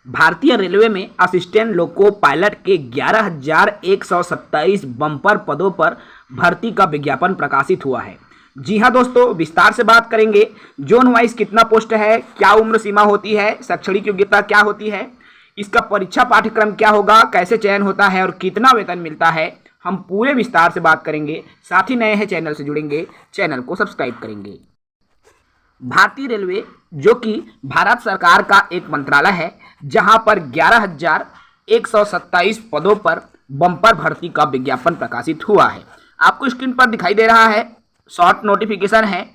भारतीय रेलवे में assistant loco pilot के 11,127 बम्पर पदों पर भर्ती का विज्ञापन प्रकाशित हुआ है। जी हां दोस्तों, विस्तार से बात करेंगे। जोन वाइज कितना पोस्ट है, क्या उम्र सीमा होती है, शैक्षणिक योग्यता क्या होती है, इसका परीक्षा पाठ्यक्रम क्या होगा, कैसे चयन होता है और कितना वेतन मिलता है, हम पूरे विस्तार से बात करेंगे। साथ ही नए हैं चैनल से जुड़ेंगे, चैनल को सब्सक्राइब करेंगे। भारतीय रेलवे जो कि भारत सरकार का एक मंत्रालय है, जहां पर 11,127 पदों पर बम्पर भर्ती का विज्ञापन प्रकाशित हुआ है। आपको स्क्रीन पर दिखाई दे रहा है, शॉर्ट नोटिफिकेशन है।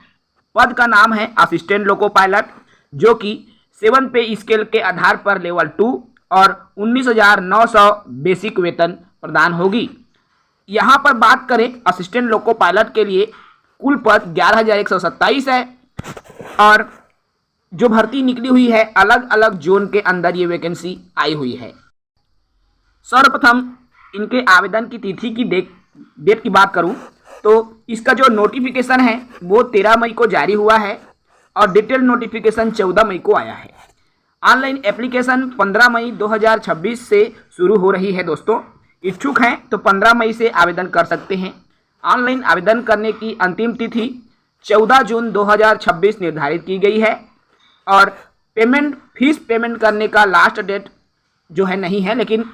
पद का नाम है असिस्टेंट लोको पायलट, जो कि 7 पे स्केल के आधार पर लेवल 2 और 19,900 बेसिक वेतन प्रदान होगी। यहाँ पर बात करें असिस्टेंट लोको पायलट के लिए कुल पद 11,127 है और जो भर्ती निकली हुई है अलग अलग जोन के अंदर ये वैकेंसी आई हुई है। सर्वप्रथम इनके आवेदन की तिथि की डेट की बात करूं तो इसका जो नोटिफिकेशन है वो 13 मई को जारी हुआ है और डिटेल नोटिफिकेशन 14 मई को आया है। ऑनलाइन एप्लीकेशन 15 मई 2026 से शुरू हो रही है। दोस्तों इच्छुक हैं तो 15 मई से आवेदन कर सकते हैं। ऑनलाइन आवेदन करने की अंतिम तिथि 14 जून 2026 निर्धारित की गई है और फीस पेमेंट करने का लास्ट डेट जो है नहीं है, लेकिन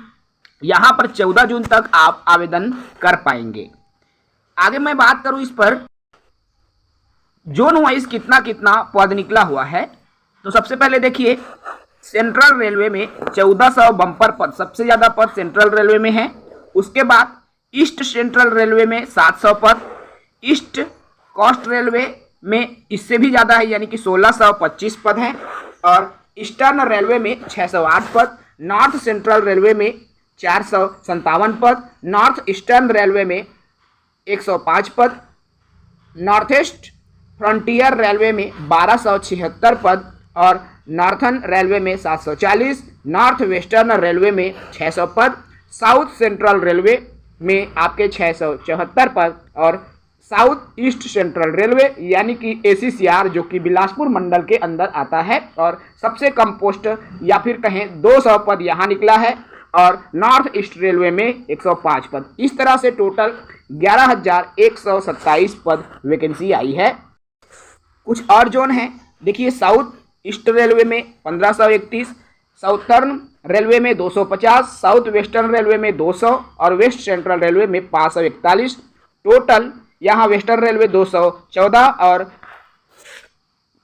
यहाँ पर 14 जून तक आप आवेदन कर पाएंगे। आगे मैं बात करूँ इस पर जोन वाइज कितना कितना पद निकला हुआ है, तो सबसे पहले देखिए सेंट्रल रेलवे में 1400 बम्पर पद, सबसे ज़्यादा पद सेंट्रल रेलवे में है। उसके बाद ईस्ट सेंट्रल रेलवे में 700 पद, ईस्ट कोस्ट रेलवे में इससे भी ज़्यादा है यानी कि 1625 पद हैं और ईस्टर्न रेलवे में 608 पद, नॉर्थ सेंट्रल रेलवे में 457 पद, नॉर्थ ईस्टर्न रेलवे में 105 पद, नॉर्थ ईस्ट फ्रंटियर रेलवे में 1276 पद और नॉर्थर्न रेलवे में 740, नॉर्थ वेस्टर्न रेलवे में 600 पद, साउथ सेंट्रल रेलवे में आपके 674 पद और साउथ ईस्ट सेंट्रल रेलवे यानी कि ACCR जो कि बिलासपुर मंडल के अंदर आता है और सबसे कम पोस्ट या फिर कहें 200 पद यहाँ निकला है और नॉर्थ ईस्ट रेलवे में 105 पद। इस तरह से टोटल 11,127 पद वैकेंसी आई है। कुछ और जोन हैं, देखिए साउथ ईस्ट रेलवे में 1531, साउथर्न रेलवे में 250, साउथ वेस्टर्न रेलवे में 200 और वेस्ट सेंट्रल रेलवे में 541। टोटल यहाँ वेस्टर्न रेलवे 214 और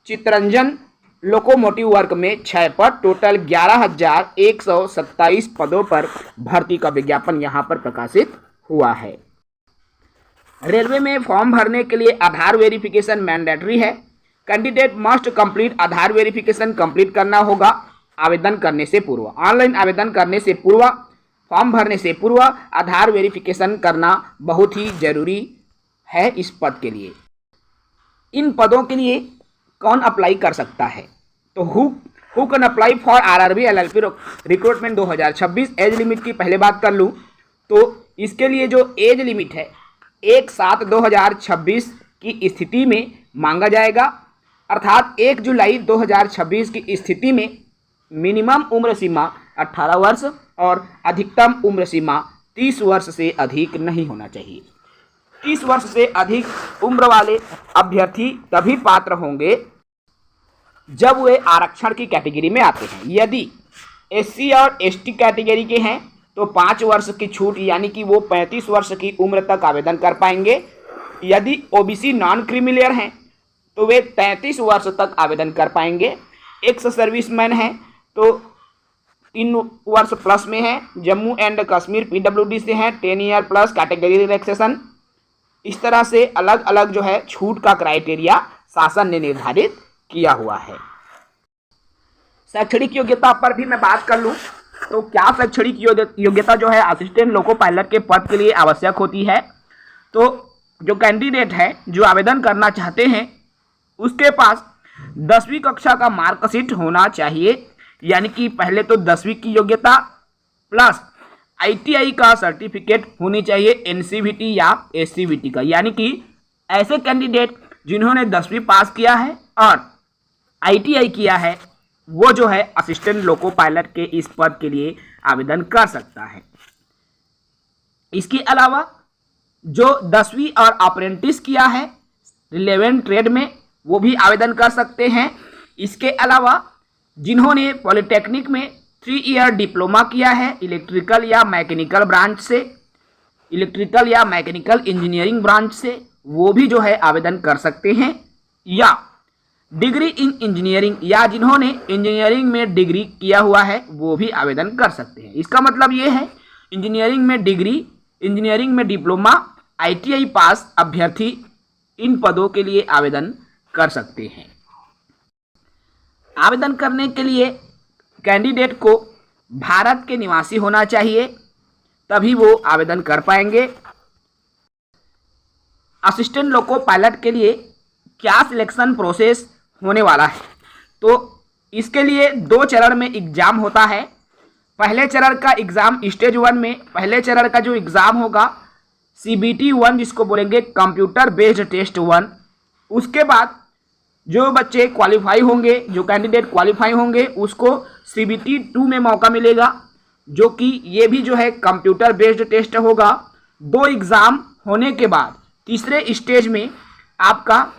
चित्तरंजन लोकोमोटिव वर्क में 6 पद, टोटल 11,127 पदों पर भर्ती का विज्ञापन यहाँ पर प्रकाशित हुआ है। रेलवे में फॉर्म भरने के लिए आधार वेरिफिकेशन मैंडेटरी है। कैंडिडेट मस्ट कंप्लीट आधार वेरिफिकेशन कंप्लीट करना होगा आवेदन करने से पूर्व। ऑनलाइन आवेदन करने से पूर्व, फॉर्म भरने से पूर्व आधार वेरिफिकेशन करना बहुत ही जरूरी है इस पद के लिए। इन पदों के लिए कौन अप्लाई कर सकता है, तो who can apply for RRB LLP recruitment 2026। Age limit की पहले बात कर लूँ तो इसके लिए जो एज लिमिट है 1/7/2026 की स्थिति में मांगा जाएगा, अर्थात 1 जुलाई 2026 की स्थिति में मिनिमम उम्र सीमा 18 वर्ष और अधिकतम उम्र सीमा 30 वर्ष से अधिक नहीं होना चाहिए। 30 वर्ष से अधिक उम्र वाले अभ्यर्थी तभी पात्र होंगे जब वे आरक्षण की कैटेगरी में आते हैं। यदि SC और ST कैटेगरी के हैं तो 5 वर्ष की छूट यानी कि वो 35 वर्ष की उम्र तक आवेदन कर पाएंगे। यदि OBC नॉन क्रीमिलियर हैं तो वे 33 वर्ष तक आवेदन कर पाएंगे। एक्स सर्विसमैन हैं तो 3 वर्ष प्लस में हैं। जम्मू एंड कश्मीर PWD से हैं 10 ईयर प्लस कैटेगरी रिलैक्सेशन। इस तरह से अलग अलग जो है छूट का क्राइटेरिया शासन ने निर्धारित किया हुआ है। शैक्षणिक योग्यता पर भी मैं बात कर लूं तो क्या शैक्षणिक योग्यता जो है असिस्टेंट लोको पायलट के पद के लिए आवश्यक होती है, तो जो कैंडिडेट है जो आवेदन करना चाहते हैं उसके पास 10वीं कक्षा का मार्कशीट होना चाहिए, यानी कि पहले तो 10वीं की योग्यता प्लस ITI का सर्टिफिकेट होनी चाहिए NCVT या SCVT का, यानी कि ऐसे कैंडिडेट जिन्होंने 10वीं पास किया है और ITI किया है वो जो है असिस्टेंट लोको पायलट के इस पद के लिए आवेदन कर सकता है। इसके अलावा जो 10वीं और अप्रेंटिस किया है रिलेवेंट ट्रेड में, वो भी आवेदन कर सकते हैं। इसके अलावा जिन्होंने पॉलिटेक्निक में 3 ईयर डिप्लोमा किया है इलेक्ट्रिकल या मैकेनिकल ब्रांच से, इलेक्ट्रिकल या मैकेनिकल इंजीनियरिंग ब्रांच से, वो भी जो है आवेदन कर सकते हैं। या डिग्री इन इंजीनियरिंग, या जिन्होंने इंजीनियरिंग में डिग्री किया हुआ है वो भी आवेदन कर सकते हैं। इसका मतलब ये है इंजीनियरिंग में डिग्री, इंजीनियरिंग में डिप्लोमा, ITI पास अभ्यर्थी इन पदों के लिए आवेदन कर सकते हैं। आवेदन करने के लिए कैंडिडेट को भारत के निवासी होना चाहिए, तभी वो आवेदन कर पाएंगे। असिस्टेंट लोको पायलट के लिए क्या सिलेक्शन प्रोसेस होने वाला है, तो इसके लिए 2 चरण में एग्जाम होता है। पहले चरण का एग्जाम स्टेज 1 में, पहले चरण का जो एग्जाम होगा CBT 1 जिसको बोलेंगे कंप्यूटर बेस्ड टेस्ट 1। उसके बाद जो बच्चे क्वालिफाई होंगे, जो कैंडिडेट क्वालिफाई होंगे, उसको CBT 2 में मौका मिलेगा, जो कि ये भी जो है कंप्यूटर बेस्ड टेस्ट होगा। 2 एग्ज़ाम होने के बाद तीसरे स्टेज में आपका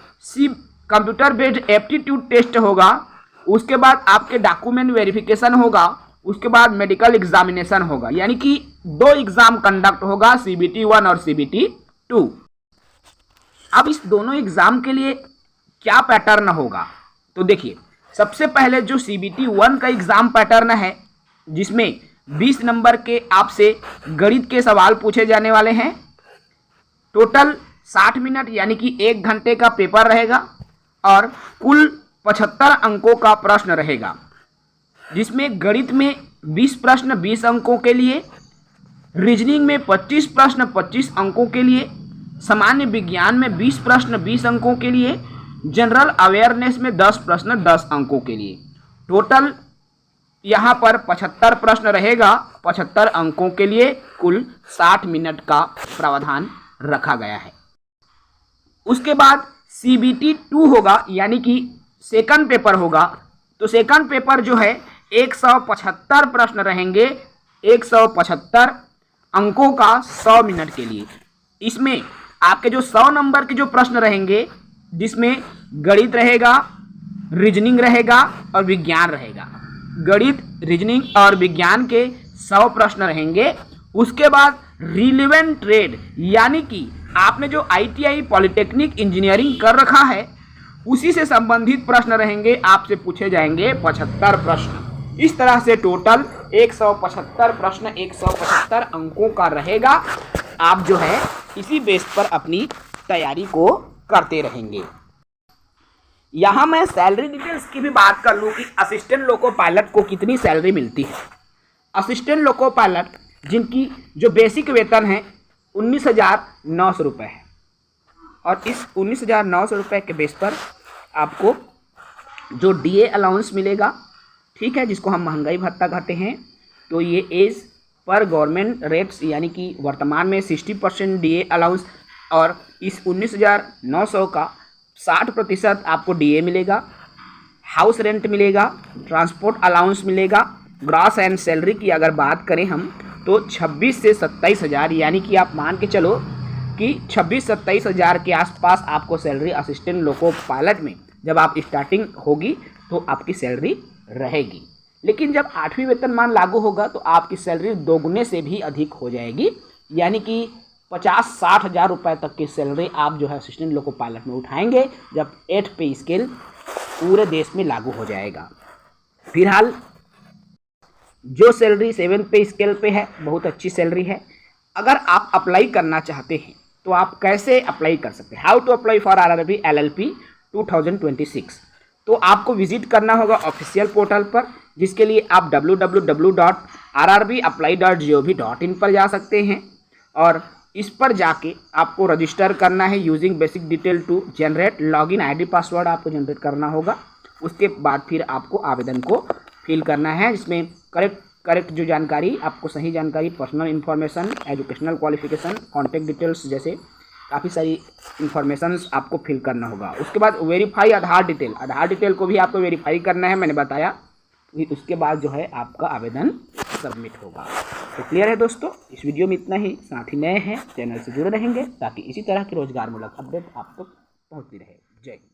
कंप्यूटर बेस्ड एप्टीट्यूड टेस्ट होगा। उसके बाद आपके डॉक्यूमेंट वेरिफिकेशन होगा, उसके बाद मेडिकल एग्जामिनेशन होगा, यानी कि 2 एग्ज़ाम कंडक्ट होगा, CBT 1 और CBT 2। अब इस दोनों एग्ज़ाम के लिए क्या पैटर्न होगा, तो देखिए सबसे पहले जो CBT 1 का एग्ज़ाम पैटर्न है, जिसमें 20 नंबर के आपसे गणित के सवाल पूछे जाने वाले हैं। टोटल 60 मिनट यानी कि 1 घंटे का पेपर रहेगा और कुल 75 अंकों का प्रश्न रहेगा, जिसमें गणित में 20 प्रश्न 20 अंकों के लिए, रीजनिंग में 25 प्रश्न 25 अंकों के लिए, सामान्य विज्ञान में 20 प्रश्न 20 अंकों के लिए, जनरल अवेयरनेस में 10 प्रश्न 10 अंकों के लिए। टोटल यहाँ पर 75 प्रश्न रहेगा 75 अंकों के लिए, कुल 60 मिनट का प्रावधान रखा गया है। उसके बाद CBT 2 होगा, यानी कि सेकंड पेपर होगा। तो सेकंड पेपर जो है 175 प्रश्न रहेंगे, 175 अंकों का 100 मिनट के लिए। इसमें आपके जो 100 नंबर के जो प्रश्न रहेंगे, जिसमें गणित रहेगा, रीजनिंग रहेगा और विज्ञान रहेगा। गणित, रीजनिंग और विज्ञान के 100 प्रश्न रहेंगे। उसके बाद रिलेवेंट ट्रेड, यानी कि आपने जो ITI पॉलिटेक्निक इंजीनियरिंग कर रखा है उसी से संबंधित प्रश्न रहेंगे, आपसे पूछे जाएंगे 75 प्रश्न। इस तरह से टोटल 175 प्रश्न 175 अंकों का रहेगा। आप जो है इसी बेस पर अपनी तैयारी को करते रहेंगे। यहाँ मैं सैलरी डिटेल्स की भी बात कर लूँ कि असिस्टेंट लोको पायलट को कितनी सैलरी मिलती है। असिस्टेंट लोको पायलट जिनकी जो बेसिक वेतन है 19,900 रुपये है, और इस 19,900 रुपये के बेस पर आपको जो DA अलाउंस मिलेगा, ठीक है, जिसको हम महंगाई भत्ता कहते हैं, तो ये एज पर गवर्नमेंट रेट्स, यानी कि वर्तमान में 60% DA अलाउंस, और इस 19,900 का 60% आपको DA मिलेगा। हाउस रेंट मिलेगा, ट्रांसपोर्ट अलाउंस मिलेगा। ग्रॉस एंड सैलरी की अगर बात करें हम तो 26 से 27 हज़ार, यानी कि आप मान के चलो कि 26-27 हज़ार के आसपास आपको सैलरी असिस्टेंट लोको पायलट में जब आप स्टार्टिंग होगी तो आपकी सैलरी रहेगी। लेकिन जब 8वीं वेतनमान लागू होगा तो आपकी सैलरी दोगुने से भी अधिक हो जाएगी, यानी कि 50-60 हज़ार रुपये तक की सैलरी आप जो है असिस्टेंट लोको पायलट में उठाएंगे जब 8 पे स्केल पूरे देश में लागू हो जाएगा। फिलहाल जो सैलरी 7 पे स्केल पे है बहुत अच्छी सैलरी है। अगर आप अप्लाई करना चाहते हैं तो आप कैसे अप्लाई कर सकते हैं, how to apply for RRB LLP 2026, तो आपको विजिट करना होगा ऑफिशियल पोर्टल पर, जिसके लिए आप www.rrbapply.gov.in पर जा सकते हैं और इस पर जाके आपको रजिस्टर करना है using basic detail to generate login ID password आपको जनरेट करना होगा। उसके बाद फिर आपको आवेदन को फिल करना है, जिसमें करेक्ट जो जानकारी आपको सही जानकारी, personal information, educational qualification, contact details जैसे काफ़ी सारी इन्फॉर्मेशंस आपको फिल करना होगा। उसके बाद वेरीफाई आधार डिटेल को भी आपको वेरीफाई करना है, मैंने बताया। उसके बाद जो है आपका आवेदन सबमिट होगा। तो क्लियर है दोस्तों, इस वीडियो में इतना ही। साथ ही नए हैं चैनल से जुड़े रहेंगे ताकि इसी तरह की रोजगारमूलक अपडेट आप तक पहुंचती रहे। जय हिंद।